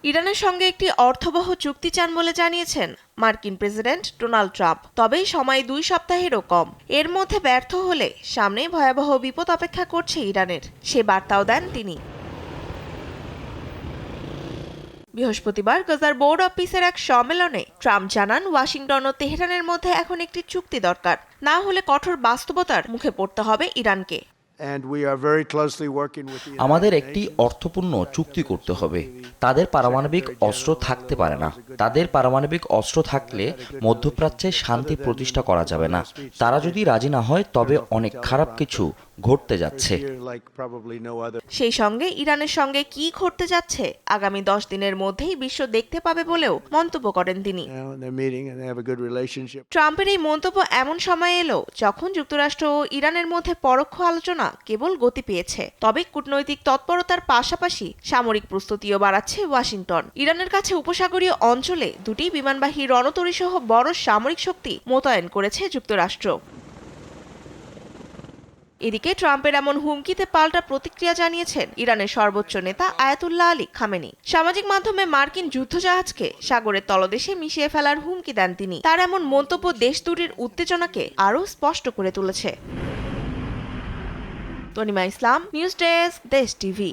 ইরানের সঙ্গে একটি অর্থবহ চুক্তি চান বলে জানিয়েছেন মার্কিন প্রেসিডেন্ট ডোনাল্ড ট্রাম্প। তবে সময় 2 সপ্তাহেরও কম। এর মধ্যে ব্যর্থ হলে সামনে ভয়াবহ বিপদ অপেক্ষা করছে ইরানের, সে বার্তাও দেন তিনি। বৃহস্পতিবার গাজার বোর্ড অব পিসের এক সম্মেলনে ট্রাম্প জানান, ওয়াশিংটন ও তেহরানের মধ্যে এখন একটি চুক্তি দরকার, না হলে কঠোর বাস্তবতার মুখে পড়তে হবে ইরানকে। আমাদের একটি অর্থপূর্ণ চুক্তি করতে হবে। তাদের পারমাণবিক অস্ত্র থাকতে পারে না। তাদের পারমাণবিক অস্ত্র থাকলে মধ্যপ্রাচ্যে শান্তি প্রতিষ্ঠা করা যাবে না। তারা যদি রাজি না হয় তবে অনেক খারাপ কিছু ঘটতে যাচ্ছে। সেই সঙ্গে ইরানের সঙ্গে কি ঘটতে যাচ্ছে আগামী 10 দিনের মধ্যেই বিশ্ব দেখতে পাবে বলেও মন্তব্য করেন তিনি। ট্রাম্পের এই মন্তব্য এমন সময় এলো যখন যুক্তরাষ্ট্র ও ইরানের মধ্যে পরোক্ষ আলোচনা কেবল গতি পেয়েছে। তবে কূটনৈতিক তৎপরতার পাশাপাশি সামরিক প্রস্তুতিও বাড়াচ্ছে ওয়াশিংটন। ইরানের কাছে উপসাগরীয় অঞ্চলে দুটি বিমানবাহী রণতরী সহ বড় সামরিক শক্তি মোতায়েন করেছে যুক্তরাষ্ট্র। এদিকে ট্রাম্পের এমন হুমকিতে পাল্টা প্রতিক্রিয়া জানিয়েছেন ইরানের সর্বোচ্চ নেতা আয়াতুল্লাহ আলী খামেনি। সামাজিক মাধ্যমে মার্কিন যুদ্ধজাহাজকে সাগরের তলদেশে মিশিয়ে ফেলার হুমকি দেন তিনি। তার এমন মন্তব্য দেশ দুটির উত্তেজনাকে আরও স্পষ্ট করে তুলেছে। তনিমা ইসলাম, নিউজ ডেস্ক, দেশ টিভি।